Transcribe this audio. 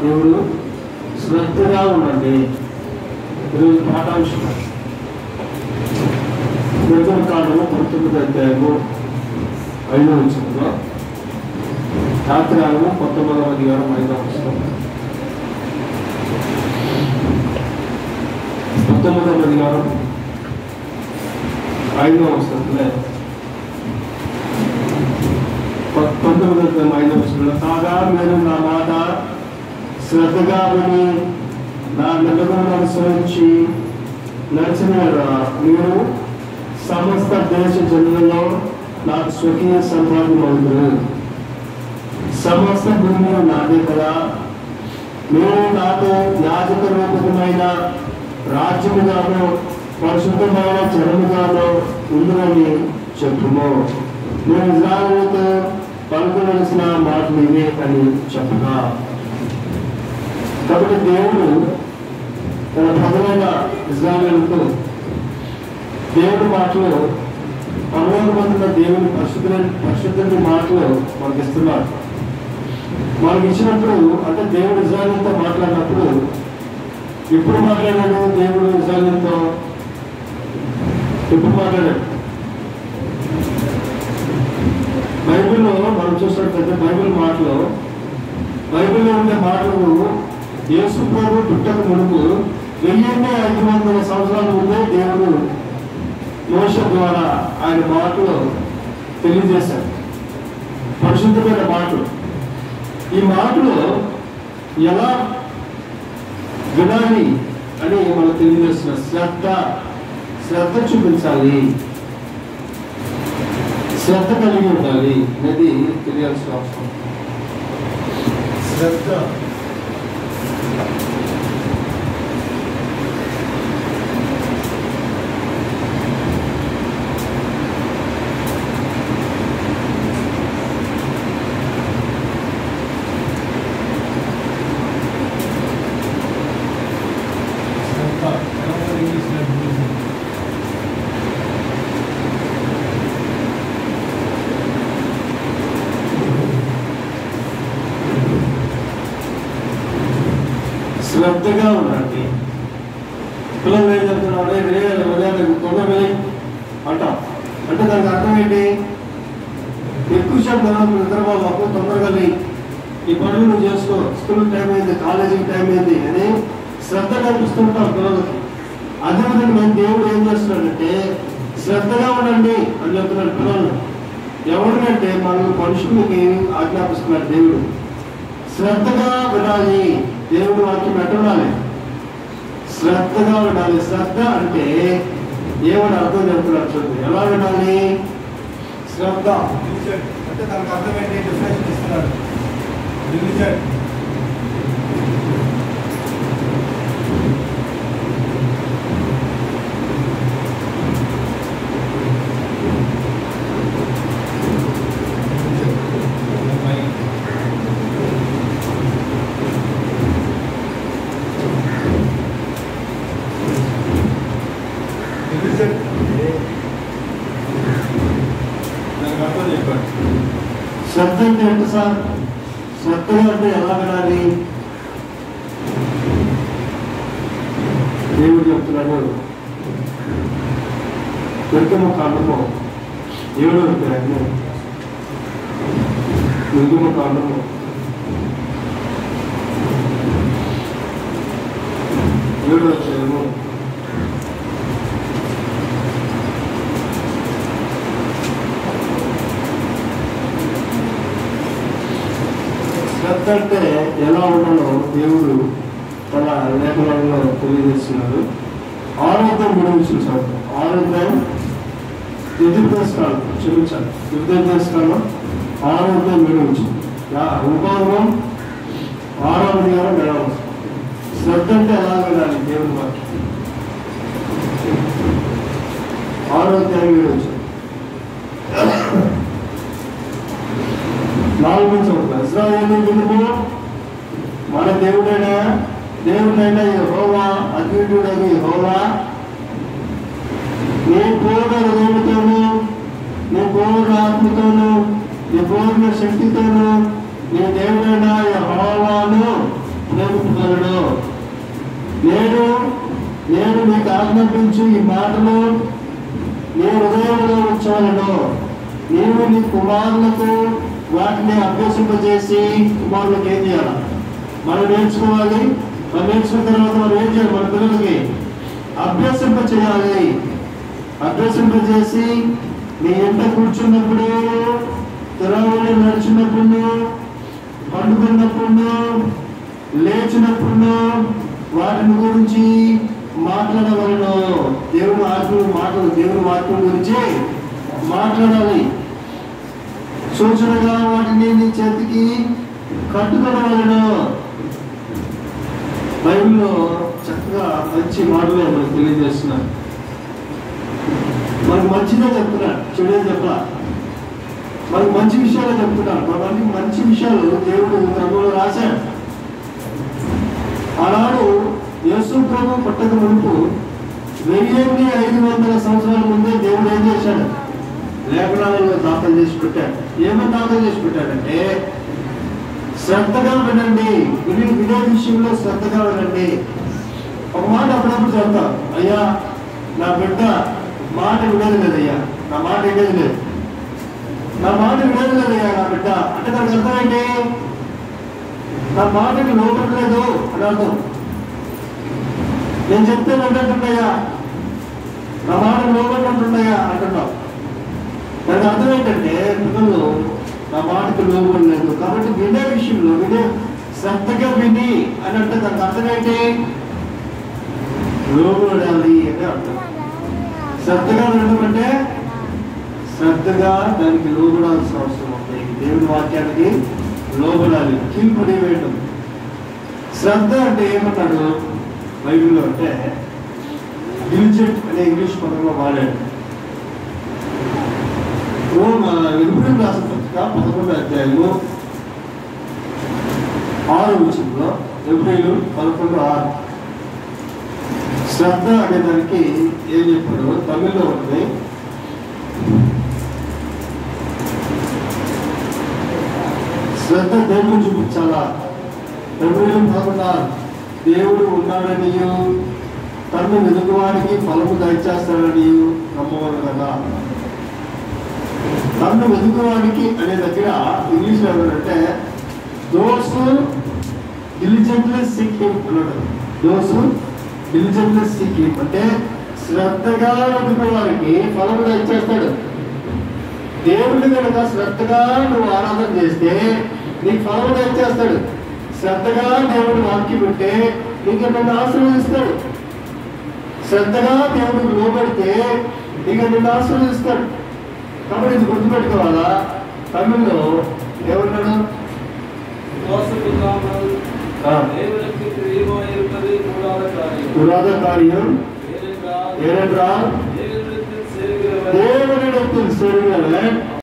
దేవుడు శ్రద్ధగా ఉండండి. ఈరోజు పాఠాంశం నిర్గమకాండము 19వ అధ్యాయము 5వ వచనంలో, యాత్రాగము 19వ అధ్యాయం 5వ వచనం, 19వ అధ్యాయం 5వ వచనంలో, 19వ అధ్యాయం 5వ వచనంలో, కాగా మీరు నా మాట శ్రద్ధగా విని నా నిబంధనను అనుసరించి నడిచిన మీరు సమస్త దేశ జనులలో నాకు స్వకీయ సంపాదన. సమస్త భూమి నాదే కదా, మీరు నాకు యాజక రూపమైన రాజ్యముగాను పరిశుద్ధమైన జనముగాను ఉందని చెప్పుము. నేను ఇజ్రాయేలుతో పలుకవలసిన మాటలు ఇవే అని చెప్పగా. కాబట్టి దేవుడు తన ప్రజలైన ఇజ్రాయేలుతో దేవుడి మాటలు, పరలోకమందున్న దేవుని పరిశుద్ధుని మాటలు మనకి ఇస్తున్నాడు. మనకి ఇచ్చినప్పుడు అంటే దేవుడు ఇజ్రాయేలుతో మాట్లాడినప్పుడు ఎప్పుడు మాట్లాడాడు? దేవుడు ఇజ్రాయేలుతో ఎప్పుడు మాట్లాడాడు? బైబిల్లో మనం చూసినట్లయితే బైబిల్లో ఉండే మాటలు యేసు ప్రభు పుట్టక మునుపు 1500 సంవత్సరాల ముందే దేవుడు మోషే ద్వారా ఆయన మాటలు తెలియజేశాడు, పరిశుద్ధమైన మాటలు. ఈ మాటలు ఎలా వినాలి అని మనకు తెలియజేస్తున్న శ్రద్ధ చూపించాలి, శ్రద్ధ కలిగి ఉండాలి అనేది తెలియాల్సిన అవసరం. శ్రద్ధ శ్రద్ధగా ఉండండి. పిల్లలు ఏం చెప్తున్నాడు? ఉదయాన్ని తొందరగా అంటాం అంటే దానికి అర్థం ఏంటి? ఎక్కువ శాతం నిద్రపోకు, తొందరగా ఈ పనులు నువ్వు చేసుకో, స్కూల్ టైం అయింది, కాలేజీకి టైం అయింది అని శ్రద్ధ కల్పిస్తుంటాం పిల్లలకి. అదేవిధంగా మేము దేవుడు ఏం చేస్తున్నాడంటే శ్రద్ధగా ఉండండి అని చెప్తున్నాడు పిల్లలు. ఎవరికంటే మనుషులకి ఆజ్ఞాపిస్తున్నాడు దేవుడు. శ్రద్ధగా వినాలి, దేవుడు వాక్యం ఎట్టుండాలి? శ్రద్ధగా వినాలి. శ్రద్ధ అంటే ఏమని అర్థం చెప్తున్నాడు చూడండి. ఎలా వినాలి? శ్రద్ధ అంటే దానికి అర్థం ఏంటి? డిఫరెన్స్ ఇస్తున్నాడు. శ్రద్ధ అంటే ఎంత సార్? శ్రద్ధగా అంటే ఎలా వినాలి? దేవుడు చెప్తున్నాడు నిర్గమకాండము 7వ అధ్యాయము 7వ అధ్యాయము 'శ్రద్ధ అంటే ఎలా ఉండాలో దేవుడు తన లేఖనాలలో తెలియజేస్తున్నాడు. ఆరోగ్యం గురించి ఆరోగ్యం క్షమించాలి ఆరోగ్యం గురించి ఉపయోగం 6వ అధ్యాయం 7వ వచనం. శ్రద్ధ అంటే ఎలా వినాలి? దేవుని వాక్యం 6వ అధ్యాయం 7వ వచనం. 4వ వచనం. ఇశ్రాయేలు వినుము, మన దేవుడైన యెహోవా అద్వితీయుడైన యెహోవా నీ పూర్ణ హృదయంతోను, నీ పూర్ణ ఆత్మతోను, నీ పూర్ణ శక్తితోను నీ దేవుడైన యెహోవాను ప్రేమించగలను. నేను మీకు ఆజ్ఞాపించు ఈ మాటలు నీ హృదయంలో ఉంచవలను. నీవు నీ కుమారులకు వాటిని అభ్యసింపజేసి, కుమారులకు ఏం చేయాలి? మనం నేర్చుకోవాలి. మనం నేర్చుకున్న తర్వాత మనం ఏం చేయాలి? మన పిల్లలకి అభ్యసింపచేయాలి. అభ్యసింపజేసి నీ ఇంట కూర్చున్నప్పుడు, తెరవని నడిచినప్పుడు, పండుకున్నప్పుడు, లేచినప్పుడు వాటిని గురించి మాట్లాడవలను. దేవుని వాక్యం గురించి మాట్లాడాలి. సూచనగా వాటిని నీ చేతికి కట్టుకోవలను. బైబిల్లో చక్కగా మంచి మాటలే మనకు తెలియజేస్తున్నారు. మనకు మంచిదే చెప్తున్నాడు, చెడే చెప్పలా. మనకు మంచి విషయాలే చెప్తున్నాడు. మనకి మంచి విషయాలు దేవుడు గ్రంథంలో రాశాడు. ఆనాడు యేసు ప్రభు పుట్టక మునుపు 1500 సంవత్సరాల ముందే దేవుడు ఏం చేశాడు? లేఖనాలలో దాఖలు చేసి పెట్టాడు. ఏమని దాఖలు చేసి పెట్టాడంటే, శ్రద్ధగా వినండి, వినే విషయంలో శ్రద్ధగా వినండి. ఒక మాట అప్పుడప్పుడు చెప్తా, అయ్యా నా బిడ్డ మాట వినేది లేదయ్యా, నా మాట వినేది లేదు, నా మాట వినేది లేదయ్యా నా బిడ్డ అంటే దానికి అర్థం ఏంటి? నా మాటకి లోపట్లేదు అని అర్థం. నేను చెప్తే ఏంటంటున్నాయా, నా మాట లోపట్టుంటున్నాయా అంటున్నావు. దానికి అర్థం ఏంటంటే పిల్లలు నా మాటకి లోపడలేదు. కాబట్టి వినే విషయంలో శ్రద్ధగా విని అని అంటే దానికి అర్థం ఏంటి? లోబడాలి అని అర్థం. శ్రద్ధగా వినడం అంటే శ్రద్ధగా దానికి లోబడాల్సిన అవసరం ఉంది. దేవుని వాక్యానికి లోబడాలి, కీల్పడి వేయడం. శ్రద్ధ అంటే ఏమన్నాడు బైబిల్లో అంటే డిలిజెంట్ అనే ఇంగ్లీష్ పదంలో వాడాడు. ఎబ్రీయులకు రాసిన పత్రిక 11వ అధ్యాయంలో 6వ వచనంలో, ఎబ్రీయులు 11:6 శ్రద్ధ అనే దానికి ఏం చెప్పాడు? తమిళ్లో ఉంటుంది. శ్రద్ధ దేవుడు చూపించాలా? ఎబ్రీయులు 11:6 దేవుడు ఉన్నాడనియు తన్ను వెతుకువాడికి ఫలము దయచేస్తాడని నమ్మవాలి కదా. తన్ను వెతుకువాడికి అనే దగ్గర ఇంగ్లీష్లో ఏమంటే దోస్ డిలిజెంట్లీ సీక్ హిమ్ అన్నాడు. దోస్ డిలిజెంట్లీ సీక్ హిమ్ అంటే శ్రద్ధగా వెతుకువాడికి ఫలము దయచేస్తాడు. దేవుడిని కనుక శ్రద్ధగా నువ్వు ఆరాధన చేస్తే నీకు ఫలము దయచేస్తాడు. శ్రద్ధగా దేవుడు వాక్యం ఉంటే నీకు నిన్ను ఆశీర్వదిస్తాడు. శ్రద్ధగా దేవుడికి లోబడితే నీకు నిన్ను ఆశీర్వదిస్తాడు. కాబట్టి ఇది గుర్తుపెట్టుకోవాలా? తమిళ్లో ఏమన్నాడు? புராத காரியம் ஏனென்றால் தேவனிடத்தில் சேருகிறவன்